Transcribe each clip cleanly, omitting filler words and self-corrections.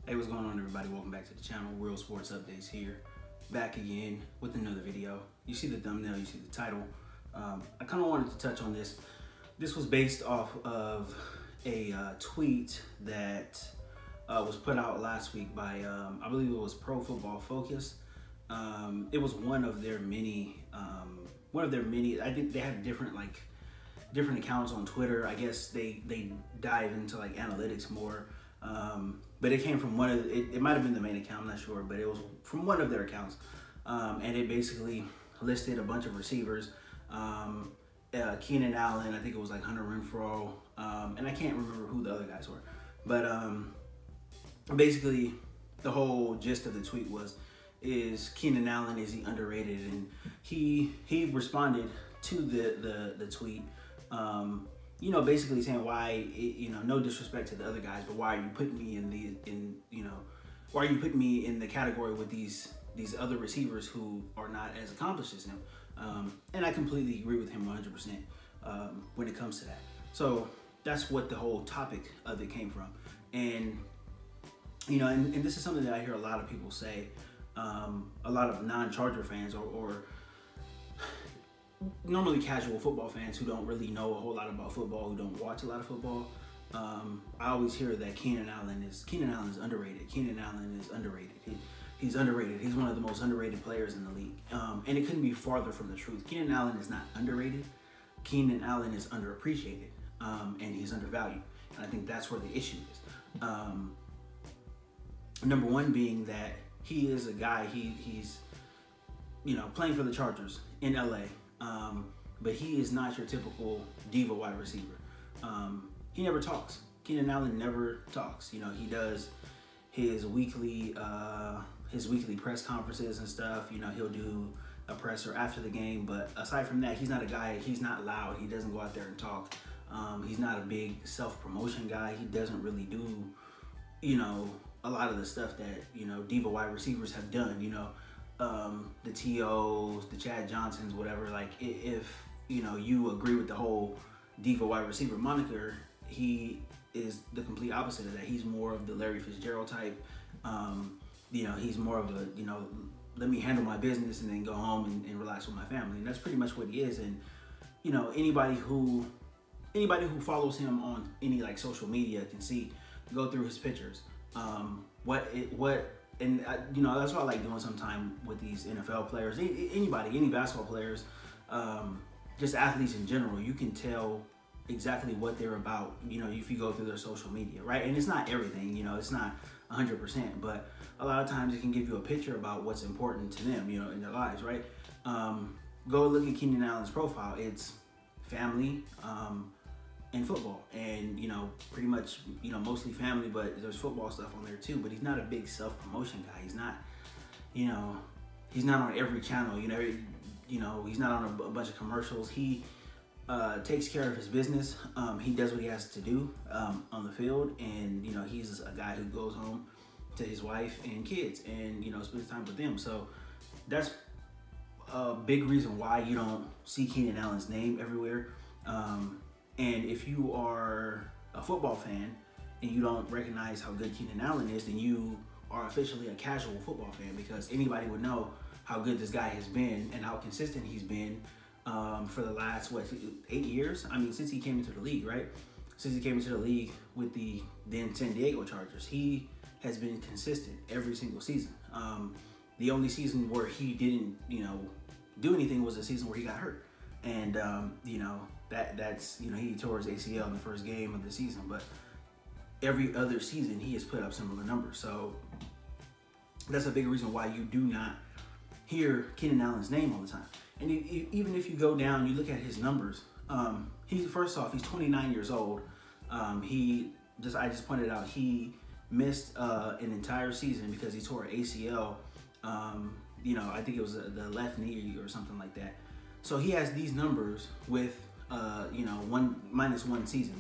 Hey, what's going on, everybody? Welcome back to the channel. Real Sports Updates here, back again with another video. You see the thumbnail, you see the title. I kind of wanted to touch on this. This was based off of a tweet that was put out last week by, I believe it was Pro Football Focus. It was one of their many, I think they have different accounts on Twitter. I guess they dive into like analytics more. But it came from one of it might have been the main account, I'm not sure, but it was from one of their accounts. And it basically listed a bunch of receivers. Keenan Allen, I think it was like Hunter Renfrow, and I can't remember who the other guys were. But basically the whole gist of the tweet is Keenan Allen, is he underrated? And he responded to the tweet, basically saying why, no disrespect to the other guys, but why are you putting me why are you putting me in the category with these other receivers who are not as accomplished as him? And I completely agree with him 100% when it comes to that. So that's what the whole topic of it came from. And, and this is something that I hear a lot of people say, a lot of non-Charger fans or normally casual football fans who don't really know a whole lot about football, who don't watch a lot of football. I always hear that Keenan Allen is underrated. Keenan Allen is underrated. He's underrated. He's one of the most underrated players in the league. And it couldn't be farther from the truth. Keenan Allen is not underrated. Keenan Allen is underappreciated, and he's undervalued. And I think that's where the issue is. Number one being that he is a guy, he's playing for the Chargers in LA. But he is not your typical diva wide receiver. He never talks. Keenan Allen never talks. He does his weekly press conferences and stuff. He'll do a presser after the game. But aside from that, he's not a guy. He's not loud. He doesn't go out there and talk. He's not a big self-promotion guy. He doesn't really do, a lot of the stuff that diva wide receivers have done. The T.O.s, the Chad Johnsons, whatever. Like, if you agree with the whole diva wide receiver moniker, he is the complete opposite of that. He's more of the Larry Fitzgerald type. He's more of a, let me handle my business and then go home and relax with my family. And that's pretty much what he is. And anybody who follows him on any social media can go through his pictures. And that's what I like doing sometime with these NFL players, any basketball players, just athletes in general. You can tell exactly what they're about, if you go through their social media, right? And it's not everything, it's not 100%, but a lot of times it can give you a picture about what's important to them, in their lives, right? Go look at Keenan Allen's profile. It's family, and football, and pretty much mostly family, but there's football stuff on there too. But he's not a big self-promotion guy. He's not he's not on every channel. He's not on a bunch of commercials. He takes care of his business. He does what he has to do on the field, and he's a guy who goes home to his wife and kids and spends time with them. So that's a big reason why you don't see Keenan Allen's name everywhere. And if you are a football fan and you don't recognize how good Keenan Allen is, then you are officially a casual football fan, because anybody would know how good this guy has been and how consistent he's been for the last, 8 years? I mean, since he came into the league, right? Since he came into the league with the then San Diego Chargers, he has been consistent every single season. The only season where he didn't, do anything was the season where he got hurt. And, that's he tore his ACL in the first game of the season, but every other season he has put up similar numbers. So that's a big reason why you do not hear Keenan Allen's name all the time. And even if you go down, you look at his numbers. First off, he's 29 years old. I just pointed out, he missed an entire season because he tore an ACL. I think it was the left knee or something like that. So he has these numbers with -1 season.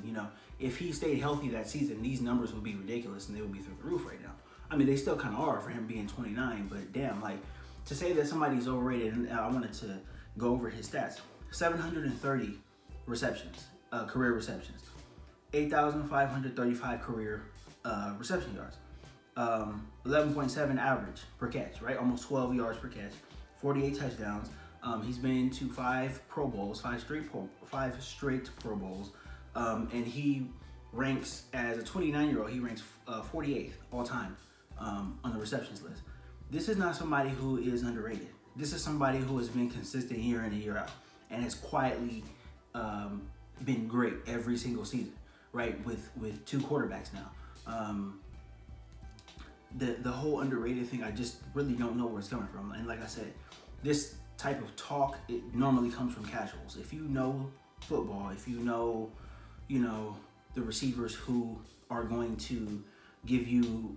If he stayed healthy that season, these numbers would be ridiculous and they would be through the roof right now. I mean, they still kind of are for him being 29, but damn, to say that somebody's overrated. And I wanted to go over his stats: 730 receptions, career receptions, 8,535 career reception yards, 11.7 average per catch, right? Almost 12 yards per catch, 48 touchdowns. He's been to 5 Pro Bowls, 5 straight Pro Bowls, and he ranks as a 29-year-old. He ranks 48th all time on the receptions list. This is not somebody who is underrated. This is somebody who has been consistent year in and year out, and has quietly been great every single season, right? With 2 quarterbacks now. The whole underrated thing, I just really don't know where it's coming from. And like I said, this type of talk, it normally comes from casuals. If you know football, if you know, the receivers who are going to give you,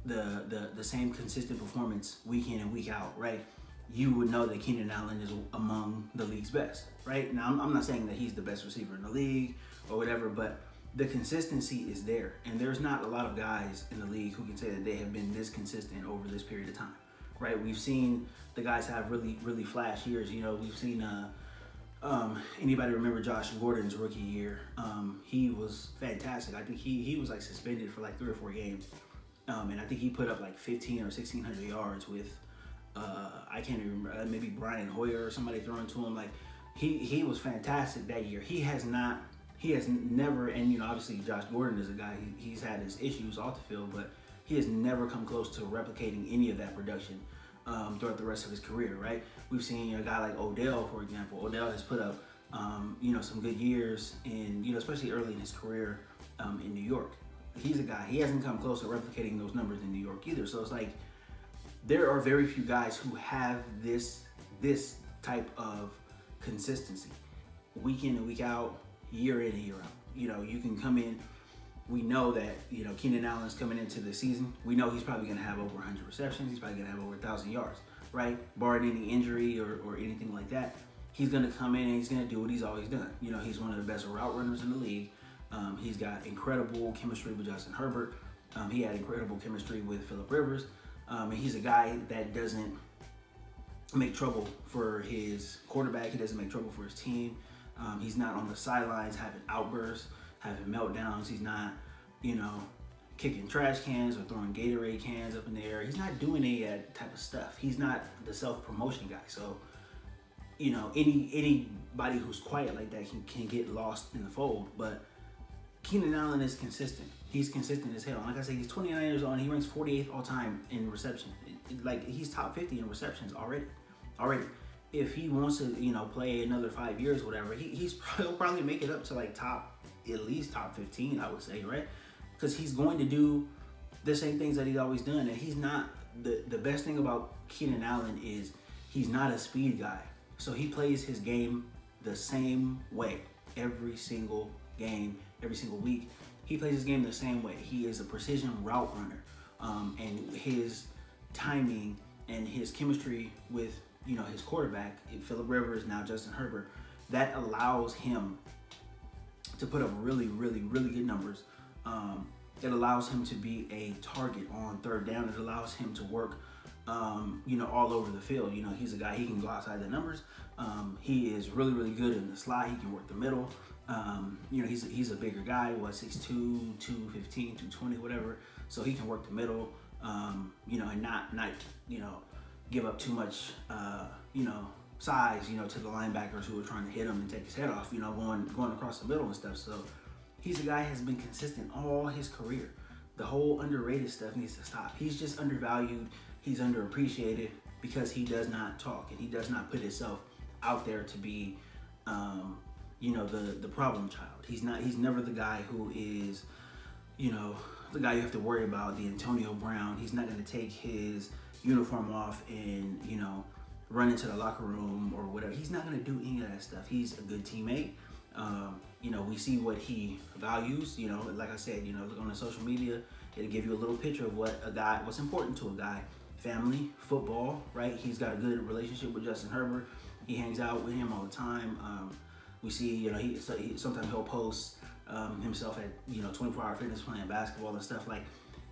the same consistent performance week in and week out, right? You would know that Keenan Allen is among the league's best, right? Now, I'm not saying that he's the best receiver in the league or whatever, but the consistency is there. And there's not a lot of guys in the league who can say that they have been this consistent over this period of time, right? We've seen the guys have really, really flash years. We've seen, anybody remember Josh Gordon's rookie year? He was fantastic. I think he was like suspended for like 3 or 4 games. And I think he put up like 1,500 or 1,600 yards with, I can't even remember, maybe Brian Hoyer or somebody throwing to him. Like he was fantastic that year. He has never, and obviously Josh Gordon is a guy, he's had his issues off the field, but he has never come close to replicating any of that production throughout the rest of his career, right? We've seen a guy like Odell, for example. Odell has put up, some good years in, especially early in his career in New York. He's a guy, he hasn't come close to replicating those numbers in New York either. So it's like, there are very few guys who have this type of consistency week in and week out, year in and year out. You can come in, we know that, Keenan Allen's coming into the season. We know he's probably going to have over 100 receptions. He's probably going to have over 1,000 yards, right? Barring any injury or anything like that. He's going to come in and he's going to do what he's always done. He's one of the best route runners in the league. He's got incredible chemistry with Justin Herbert. He had incredible chemistry with Phillip Rivers. And he's a guy that doesn't make trouble for his quarterback. He doesn't make trouble for his team. He's not on the sidelines having outbursts, having meltdowns. He's not, kicking trash cans or throwing Gatorade cans up in the air. He's not doing any of that type of stuff. He's not the self-promotion guy. So, anybody who's quiet like that can get lost in the fold. But Keenan Allen is consistent. He's consistent as hell. Like I said, he's 29 years old and he ranks 48th all time in reception. Like, he's top 50 in receptions already. If he wants to, play another 5 years, whatever, he'll probably make it up to like at least top 15, I would say, right? Because he's going to do the same things that he's always done. And he's not, the best thing about Keenan Allen is he's not a speed guy. So he plays his game the same way every single game, every single week. He plays his game the same way. He is a precision route runner. And his timing and his chemistry with, his quarterback, Phillip Rivers, now Justin Herbert, that allows him to put up really, really, really good numbers. It allows him to be a target on 3rd down. It allows him to work, all over the field. He's a guy, he can go outside the numbers. He is really, really good in the slot. He can work the middle. He's a bigger guy, 6'2", 215, 220, whatever. So he can work the middle, and not give up too much, size, to the linebackers who are trying to hit him and take his head off, going across the middle and stuff. So he's a guy who has been consistent all his career. The whole underrated stuff needs to stop. He's just undervalued. He's underappreciated because he does not talk and he does not put himself out there to be, the problem child. He's never the guy who is, the guy you have to worry about, the Antonio Brown. He's not going to take his uniform off and, run into the locker room or whatever. He's not going to do any of that stuff. He's a good teammate. We see what he values. Like I said, look on the social media, it'll give you a little picture of what's important to a guy. Family, football, right? He's got a good relationship with Justin Herbert. He hangs out with him all the time. We see, sometimes he'll post himself at, 24-hour fitness playing basketball and stuff. Like,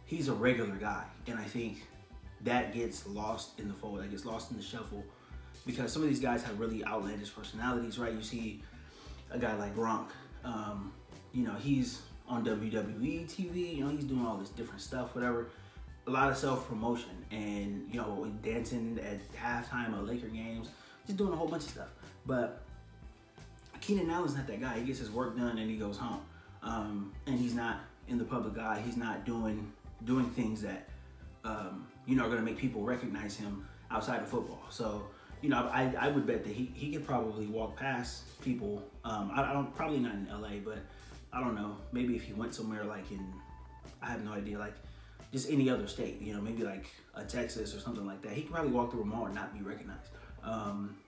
he's a regular guy. And I think that gets lost in the fold, that gets lost in the shuffle, because some of these guys have really outlandish personalities, right? You see a guy like Gronk, he's on WWE TV. You know, he's doing all this different stuff, whatever. A lot of self-promotion and, you know, dancing at halftime of Laker games, just doing a whole bunch of stuff. But Keenan Allen's not that guy. He gets his work done and he goes home. And he's not in the public eye. He's not doing things that, you know, are going to make people recognize him outside of football. So, you know, I would bet that he could probably walk past people. I don't, probably not in LA, but I don't know. Maybe if he went somewhere like in, I have no idea, like just any other state, you know, maybe like a Texas or something like that. He could probably walk through a mall and not be recognized.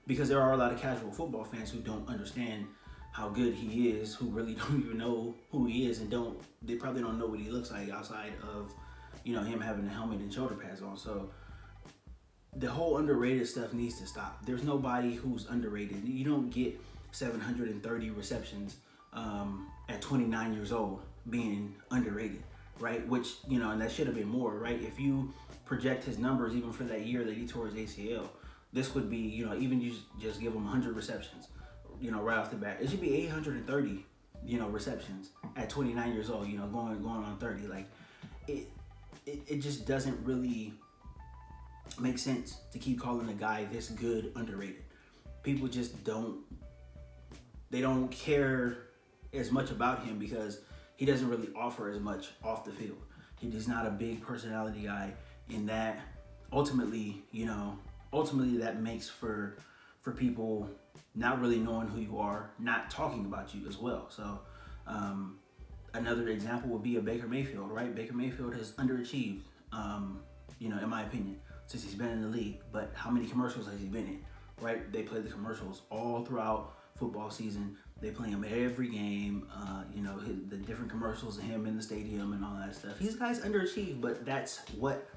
Because there are a lot of casual football fans who don't understand how good he is, who really don't even know who he is, and they probably don't know what he looks like outside of, you know, him having a helmet and shoulder pads on. So the whole underrated stuff needs to stop. There's nobody who's underrated. You don't get 730 receptions at 29 years old being underrated, right? Which, you know, and that should have been more, right? If you project his numbers even for that year that he tore his ACL, this would be, you know, even you just give him 100 receptions, you know, right off the bat. It should be 830, you know, receptions at 29 years old, you know, going on 30. Like, it just doesn't really make sense to keep calling a guy this good underrated. People just don't care as much about him because he doesn't really offer as much off the field. He's not a big personality guy, and that ultimately, you know, that makes for people not really knowing who you are, not talking about you as well. So another example would be a Baker Mayfield, right? Baker Mayfield has underachieved, you know, in my opinion, since he's been in the league. But how many commercials has he been in, right? They play the commercials all throughout football season. They play him every game, you know, the different commercials of him in the stadium and all that stuff. These guys underachieve, but that's what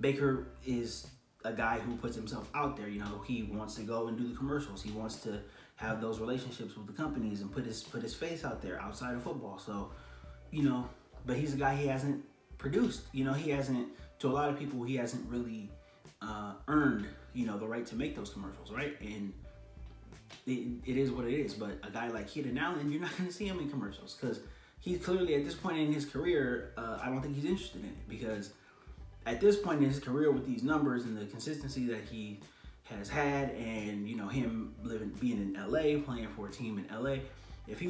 Baker is. A guy who puts himself out there. You know, he wants to go and do the commercials. He wants to have those relationships with the companies and put his face out there outside of football. So, you know, but he's a guy he hasn't produced. You know, he hasn't, to a lot of people, he hasn't really earned, you know, the right to make those commercials, right? And it is what it is. But a guy like Keenan Allen, you're not going to see him in commercials because he's clearly, at this point in his career, I don't think he's interested in it, because at this point in his career, with these numbers and the consistency that he has had, and, you know, him being in LA, playing for a team in LA, if he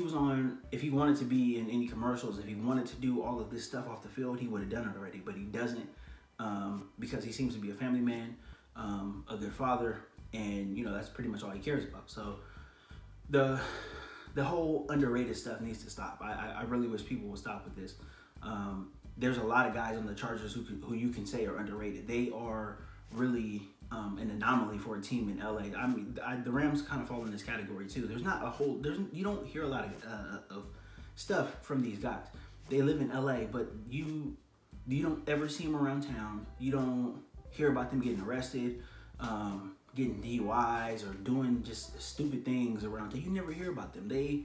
wanted to be in any commercials, if he wanted to do all of this stuff off the field, he would have done it already. But he doesn't, because he seems to be a family man, a good father, and, you know, that's pretty much all he cares about. So the whole underrated stuff needs to stop. I really wish people would stop with this. There's a lot of guys on the Chargers who you can say are underrated. They are really an anomaly for a team in LA. I mean, the Rams kind of fall in this category too. You don't hear a lot of stuff from these guys. They live in LA, but you don't ever see them around town. You don't hear about them getting arrested, getting DUIs, or doing just stupid things around town. You never hear about them. They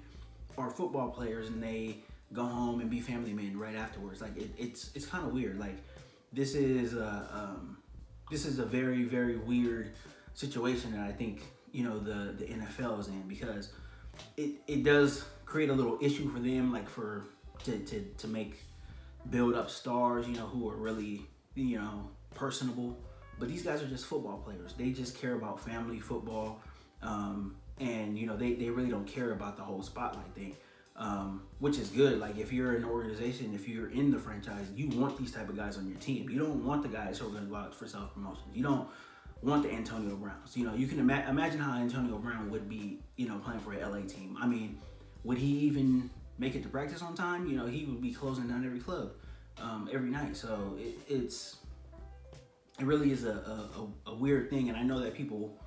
are football players, and they go home and be family men right afterwards. Like, it's kind of weird. Like, this is a very, very weird situation that I think, you know, the NFL is in, because it does create a little issue for them, like to build up stars, you know, who are really, you know, personable. But these guys are just football players. They just care about family football, and, you know, they really don't care about the whole spotlight thing. Which is good. Like, if you're an organization, if you're in the franchise, you want these type of guys on your team. You don't want the guys who are going to go out for self-promotion. You don't want the Antonio Browns. You know, you can imagine how Antonio Brown would be, you know, playing for an LA team. I mean, would he even make it to practice on time? You know, he would be closing down every club every night. So it really is a weird thing. And I know that people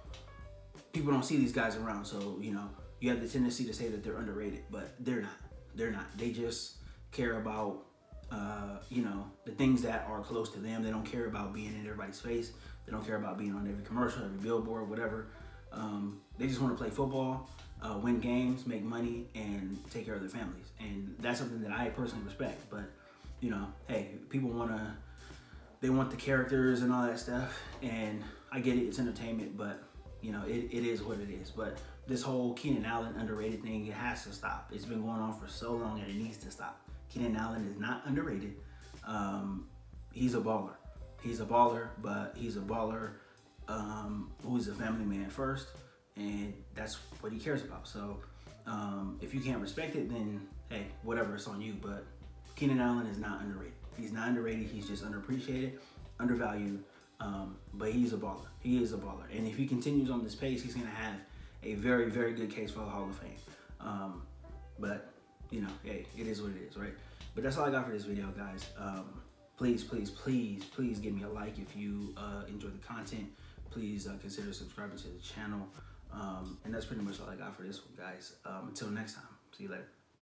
don't see these guys around. So, you know, you have the tendency to say that they're underrated, but they're not. They're not. They just care about, you know, the things that are close to them. They don't care about being in everybody's face. They don't care about being on every commercial, every billboard, whatever. They just want to play football, win games, make money, and take care of their families. And that's something that I personally respect. But, you know, hey, people they want the characters and all that stuff. And I get it, it's entertainment, but, you know, it is what it is. But this whole Keenan Allen underrated thing, it has to stop. It's been going on for so long, and it needs to stop. Keenan Allen is not underrated. He's a baller. He's a baller, but he's a baller who's a family man first, and that's what he cares about. So if you can't respect it, then hey, whatever, it's on you. But Keenan Allen is not underrated. He's not underrated. He's just underappreciated, undervalued. But he's a baller. He is a baller. And if he continues on this pace, he's going to have a very, very good case for the Hall of Fame. But, you know, hey, it is what it is, right? But that's all I got for this video, guys. Please, please, please, please give me a like if you enjoy the content. Please consider subscribing to the channel. And that's pretty much all I got for this one, guys. Until next time. See you later.